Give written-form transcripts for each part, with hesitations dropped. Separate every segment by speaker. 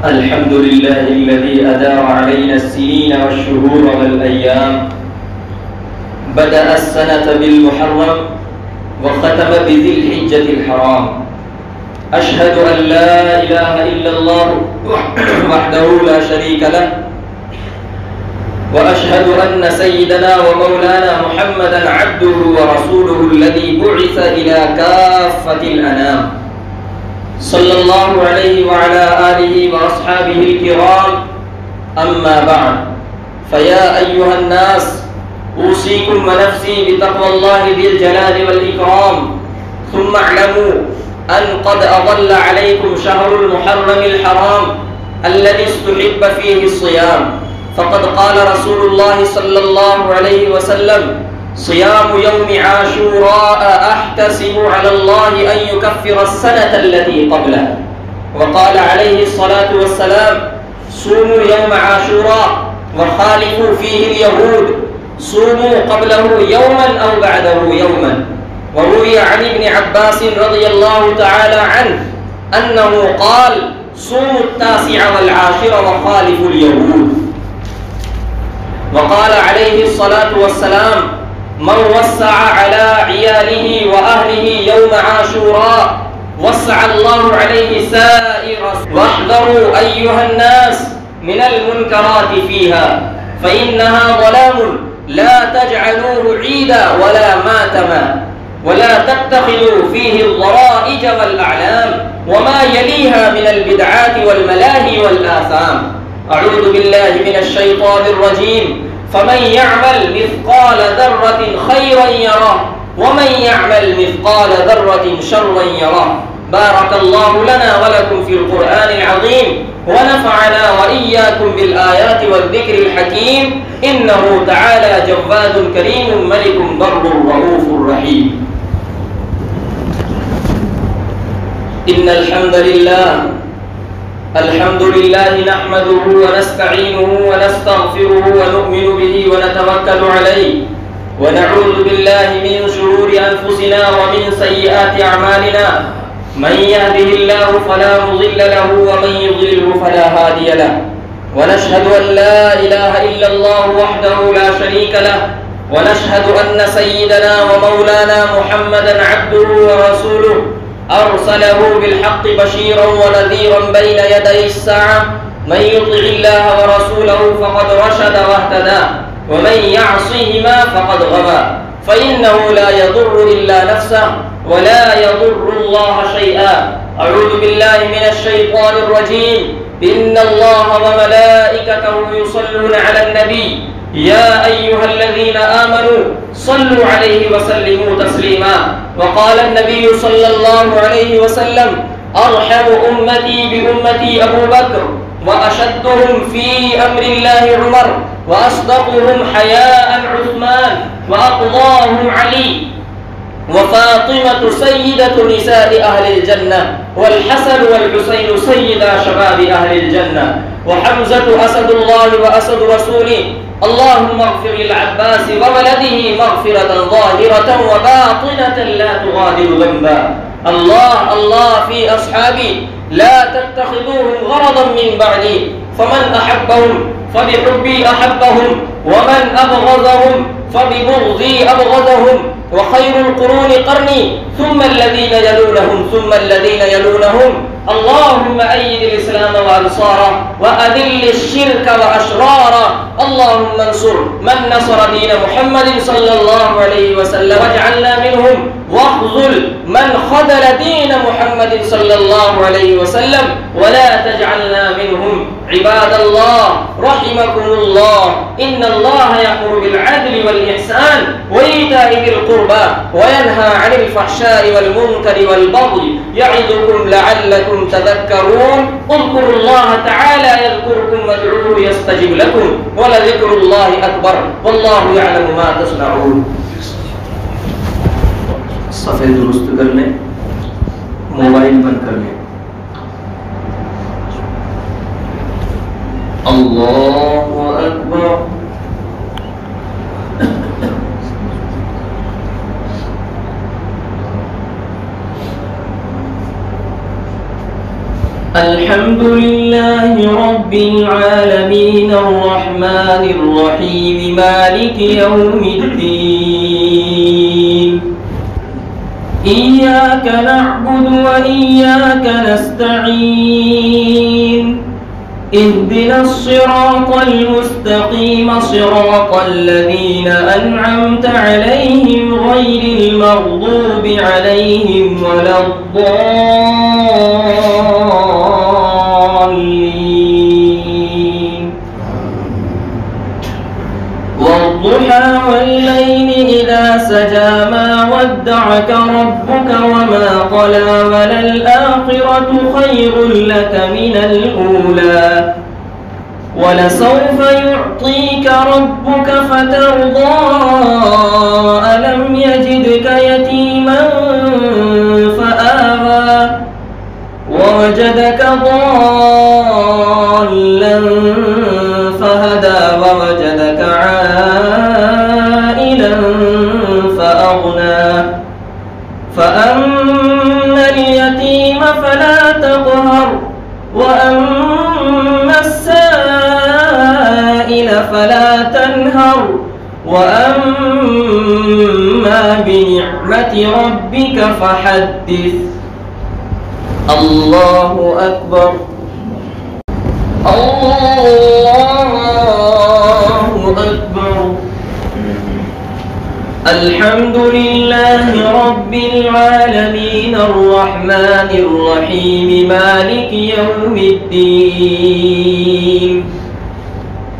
Speaker 1: الحمد لله الذي أدار علينا السنين والشهور والأيام، بدأ السنة بالمحرم وختم بذي الحجة الحرام. أشهد أن لا إله إلا الله وحده لا شريك له، وأشهد أن سيدنا ومولانا محمدا عبده ورسوله الذي بعث إلى كافة الأنام، صلى الله عليه وعلى آله وأصحابه الكرام. أما بعد، فيا أيها الناس، أوصيكم ونفسي بتقوى الله ذي الجلال والإكرام. ثم اعلموا أن قد أضل عليكم شهر المحرم الحرام الذي استحب فيه الصيام، فقد قال رسول الله صلى الله عليه وسلم: صيام يوم عاشوراء أحتسب على الله أن يكفر السنة التي قبله. وقال عليه الصلاة والسلام: صوموا يوم عاشوراء وخالفوا فيه اليهود، صوموا قبله يوما أو بعده يوما. وروي عن ابن عباس رضي الله تعالى عنه أنه قال: صوموا التاسع والعاشر وخالفوا اليهود. وقال عليه الصلاة والسلام: من وسع على عياله وأهله يوم عاشوراء وسع الله عليه سائر. واحذروا أيها الناس من المنكرات فيها، فإنها ظلام، لا تجعلوه عيدا ولا ماتما، ولا تتخذوا فيه الضرائج والأعلام وما يليها من البدعات والملاهي والآثام. أعوذ بالله من الشيطان الرجيم. فمن يعمل مثقال ذرة خيرا يره، ومن يعمل مثقال ذرة شرا يره. بارك الله لنا ولكم في القرآن العظيم، ونفعنا وإياكم بالآيات والذكر الحكيم. إنه تعالى جواد كريم ملك بر رؤوف رحيم. إن الحمد لله نحمده ونستعينه ونستغفره ونؤمن به ونتوكل عليه، ونعوذ بالله من شرور أنفسنا ومن سيئات أعمالنا. من يهده الله فلا مضل له، ومن يضلله فلا هادي له. ونشهد أن لا إله إلا الله وحده لا شريك له، ونشهد أن سيدنا ومولانا محمدا عبده ورسوله، أرسله بالحق بشيرا ونذيرا بين يدي الساعة. من يطع الله ورسوله فقد رشد واهتدى، ومن يعصهما فقد غوى. فإنه لا يضر إلا نفسه ولا يضر الله شيئا. أعوذ بالله من الشيطان الرجيم. إن الله وملائكته يصلون على النبي، يا أيها الذين آمنوا صلوا عليه وسلموا تسليما. وقال النبي صلى الله عليه وسلم: أرحم أمتي بأمتي أبو بكر، وأشدهم في أمر الله عمر، وأصدقهم حياء عثمان، وأقضاهم علي، وفاطمة سيدة نساء أهل الجنة، والحسن والحسين سيدا شباب أهل الجنة، وحمزة أسد الله وأسد رسوله. اللهم اغفر للعباس وولده مغفرة ظاهرة وباطنة لا تغادر ذنبا. الله في أصحابي، لا تتخذوهم غرضا من بعدي، فمن أحبهم فبحبي أحبهم، ومن أبغضهم فببغضي أبغضهم. وخير القرون قرني، ثم الذين يلونهم ثم الذين يلونهم. اللهم أيد الإسلام وأنصاره، وأذل الشرك وأشراره. اللهم انصر من نصر دين محمد صلى الله عليه وسلم، واجعلنا منهم، واخذل من خذل دين محمد صلى الله عليه وسلم، ولا تجعلنا منهم. عباد الله رحمكم الله، إن الله يأمر بالعدل والإحسان وإيتاء ذي القربى، وينهى عن الفحشاء والمنكر والبغي، يعظكم لعلكم تذكرون. اذكروا الله تعالى يذكركم، وادعوه يستجب لكم، ولذكر الله أكبر، والله يعلم ما تصنعون. सफ़े दुरुस्त करने, मोबाइल बंद करने। अल्लाहु अकबर। الحمد لله رب العالمين الرحمن الرحيم مالك يوم الدين إياك نعبد وإياك نستعين اهدنا الصراط المستقيم صراط الذين أنعمت عليهم غير المغضوب عليهم ولا الضالين والضحى والليل إذا سجى ما ودعك ربك وما قلى وللآخرة خير لك من الأولى ولسوف يعطيك ربك فترضى ألم يجدك يتيما فآوى ووجدك ضالا فهدى ووجدك عائلا فأغنى فأما اليتيم فلا تقهر وأما السائل فلا تنهر وأما بنعمة ربك فحدث الله أكبر الله أكبر الحمد لله رب العالمين الرحمن الرحيم مالك يوم الدين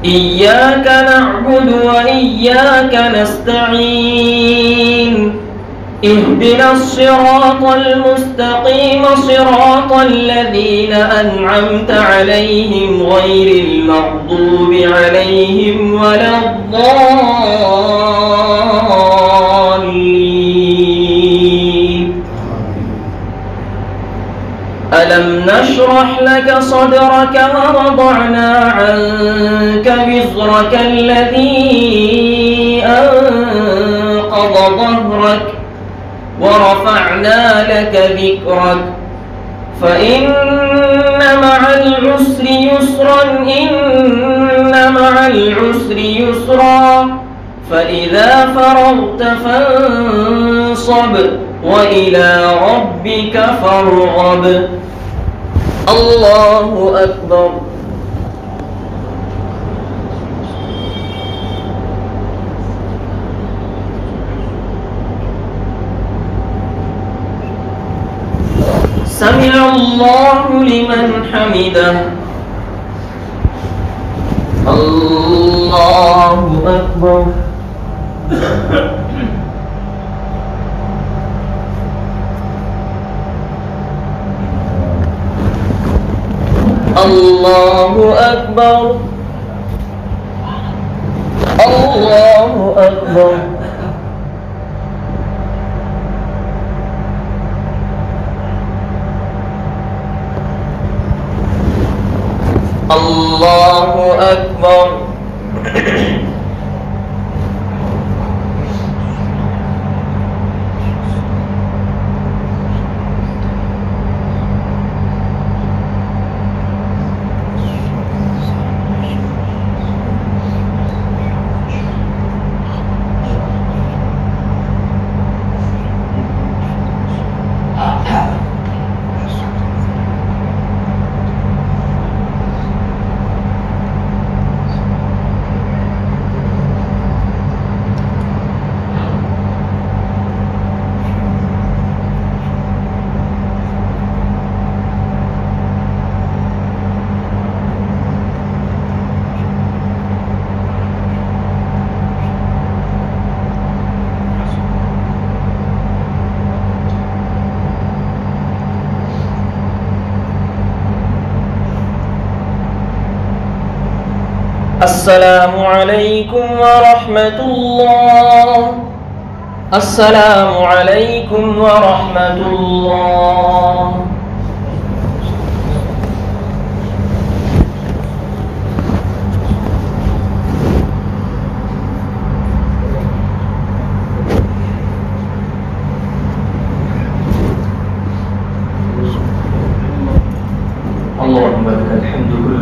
Speaker 1: إياك نعبد وإياك نستعين اهدنا الصراط المستقيم صراط الذين أنعمت عليهم غير المغضوب عليهم ولا الضالين ألم نشرح لك صدرك ووضعنا عنك وزرك الذي أنقض ظهرك ورفعنا لك ذكرك فإن مع العسر يسرا إن مع العسر يسرا فإذا فرغت فانصب وإلى ربك فارغب الله أكبر سمع الله لمن حمده الله أكبر الله أكبر الله أكبر الله أكبر السلام عليكم ورحمة الله السلام عليكم ورحمة الله
Speaker 2: اللهم لك الحمد كله